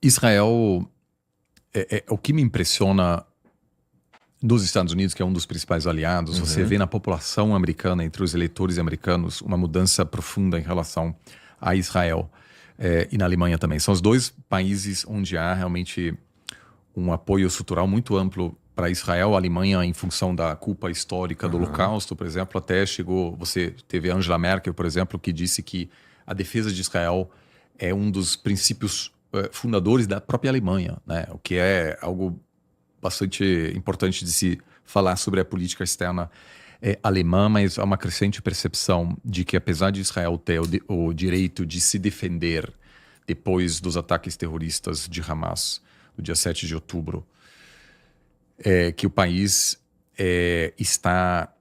Israel, o que me impressiona dos Estados Unidos, que é um dos principais aliados, você vê na população americana, entre os eleitores americanos, uma mudança profunda em relação a Israel. E na Alemanha também. São os dois países onde há realmente um apoio estrutural muito amplo para Israel. A Alemanha, em função da culpa histórica do Holocausto, por exemplo, até chegou... Você teve Angela Merkel, por exemplo, que disse que a defesa de Israel é um dos princípios fundadores da própria Alemanha, né? O que é algo bastante importante de se falar sobre a política externa alemã, mas há uma crescente percepção de que, apesar de Israel ter o direito de se defender depois dos ataques terroristas de Hamas, no dia 7 de outubro, que o país está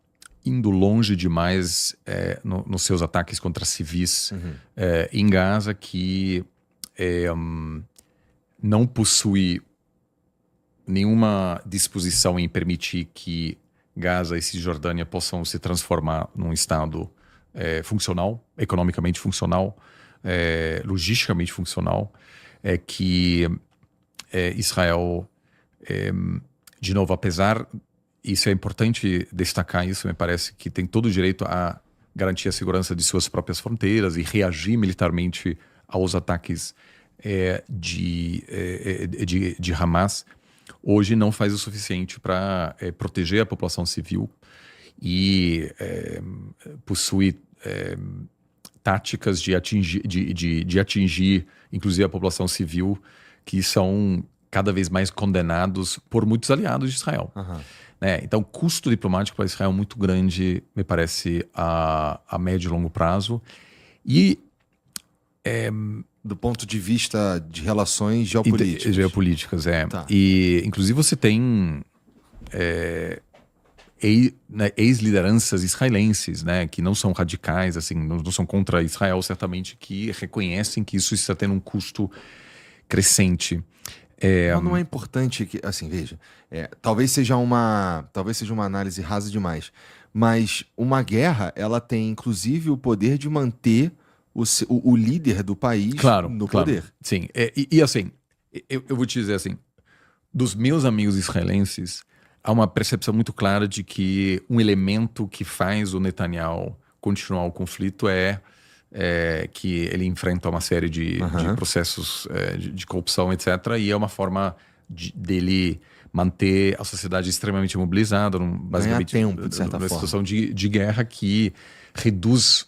indo longe demais nos seus ataques contra civis em Gaza, que não possui nenhuma disposição em permitir que Gaza e Cisjordânia possam se transformar num estado funcional, economicamente funcional, logisticamente funcional, que Israel, de novo, apesar, isso é importante destacar isso, me parece que tem todo o direito a garantir a segurança de suas próprias fronteiras e reagir militarmente aos ataques de Hamas, hoje não faz o suficiente para proteger a população civil e possui táticas de atingir, inclusive, a população civil, que são cada vez mais condenados por muitos aliados de Israel. Então, o custo diplomático para Israel é muito grande, me parece, a médio e longo prazo. E... do ponto de vista de relações geopolíticas. Geopolíticas, Tá. E, inclusive, você tem ex-lideranças israelenses, né, que não são radicais, assim, não são contra Israel, certamente, que reconhecem que isso está tendo um custo crescente. Mas não é importante que, assim, veja, talvez seja uma análise rasa demais, mas uma guerra, ela tem, inclusive, o poder de manter o líder do país no poder. Sim, e assim, eu vou te dizer assim, dos meus amigos israelenses, há uma percepção muito clara de que um elemento que faz o Netanyahu continuar o conflito que ele enfrenta uma série de processos de corrupção, etc. E é uma forma dele manter a sociedade extremamente mobilizada, basicamente tempo, de certa numa forma. situação de guerra que reduz...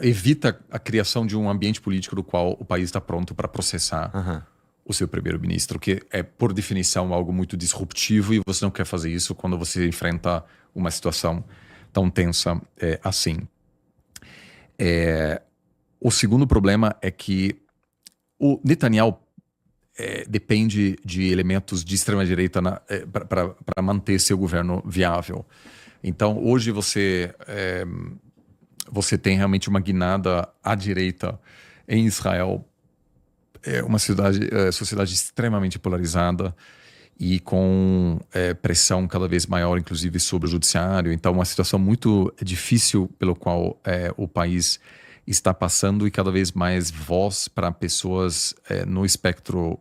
evita a criação de um ambiente político do qual o país está pronto para processar o seu primeiro-ministro, que é, por definição, algo muito disruptivo, e você não quer fazer isso quando você enfrenta uma situação tão tensa assim. O segundo problema é que o Netanyahu depende de elementos de extrema-direita para manter seu governo viável. Então, hoje você você tem realmente uma guinada à direita em Israel. É uma sociedade extremamente polarizada e com pressão cada vez maior, inclusive, sobre o judiciário. Então, uma situação muito difícil pelo qual o país está passando, e cada vez mais voz para pessoas no espectro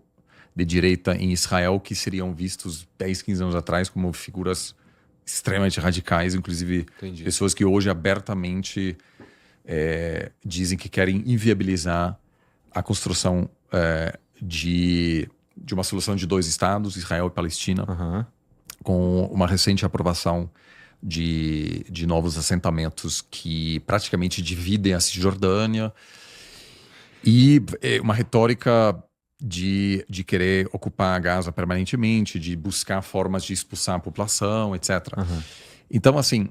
de direita em Israel, que seriam vistos 10, 15 anos atrás como figuras extremamente radicais, inclusive pessoas que hoje abertamente dizem que querem inviabilizar a construção de uma solução de 2 estados, Israel e Palestina, com uma recente aprovação de novos assentamentos que praticamente dividem a Cisjordânia, e uma retórica de querer ocupar a Gaza permanentemente, de buscar formas de expulsar a população, etc. Então, assim,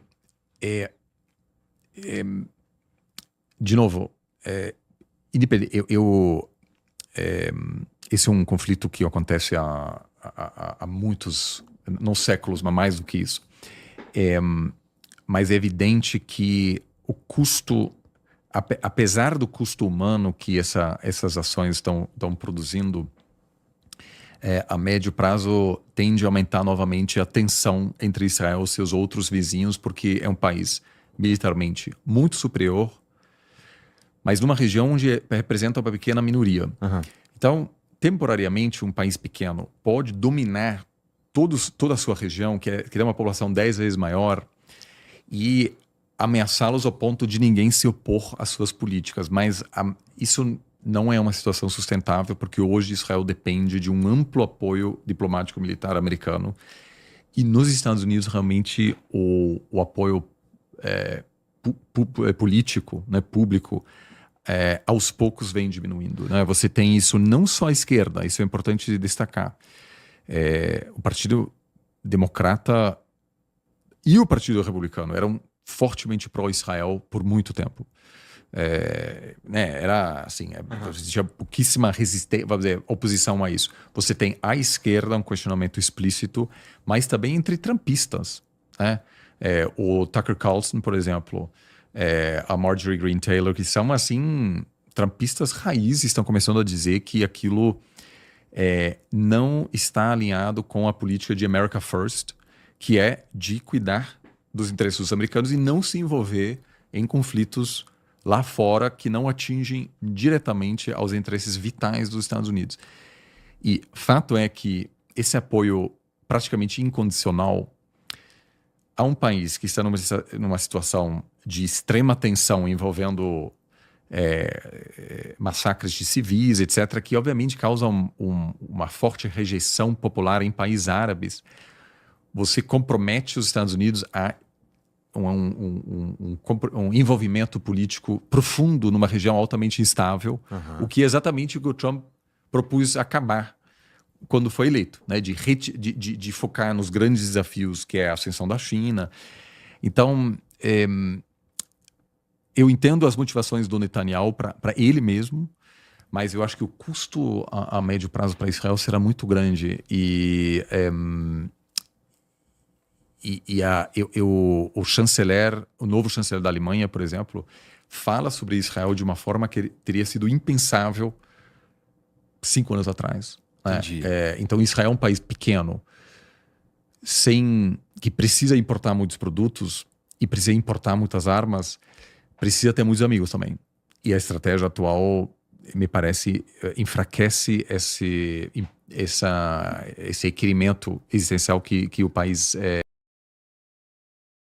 de novo, esse é um conflito que acontece há muitos, não séculos, mas mais do que isso. Mas é evidente que o custo, apesar do custo humano que essas ações estão produzindo, a médio prazo tende a aumentar novamente a tensão entre Israel e seus outros vizinhos, porque é um país militarmente muito superior, mas numa região onde representa uma pequena minoria. Aham. Então, temporariamente, um país pequeno pode dominar toda a sua região, que tem uma população 10 vezes maior, e ameaçá-los ao ponto de ninguém se opor às suas políticas. Mas isso não é uma situação sustentável, porque hoje Israel depende de um amplo apoio diplomático militar americano. E nos Estados Unidos, realmente, o apoio político, né, público, aos poucos vem diminuindo, né? Você tem isso não só à esquerda, isso é importante destacar. O Partido Democrata e o Partido Republicano eram fortemente pró-Israel por muito tempo. Né, era assim, existia pouquíssima resistência, vamos dizer, oposição a isso. Você tem à esquerda um questionamento explícito, mas também entre trumpistas, né? O Tucker Carlson, por exemplo, a Marjorie Greene Taylor, que são assim trumpistas raízes, estão começando a dizer que aquilo não está alinhado com a política de America First, que é de cuidar dos interesses dos americanos e não se envolver em conflitos lá fora que não atingem diretamente aos interesses vitais dos Estados Unidos. E fato é que esse apoio praticamente incondicional a um país que está numa situação de extrema tensão envolvendo massacres de civis, etc., que obviamente causam uma forte rejeição popular em países árabes, você compromete os Estados Unidos a um envolvimento político profundo numa região altamente instável, o que é exatamente o que o Trump propôs acabar quando foi eleito, né? De focar nos grandes desafios, que é a ascensão da China. Então, eu entendo as motivações do Netanyahu para ele mesmo, mas eu acho que o custo a médio prazo para Israel será muito grande. O chanceler, o novo chanceler da Alemanha, por exemplo, fala sobre Israel de uma forma que teria sido impensável 5 anos atrás. Né? Então Israel é um país pequeno, que precisa importar muitos produtos e precisa importar muitas armas, precisa ter muitos amigos também. E a estratégia atual, me parece, enfraquece esse requerimento existencial que o país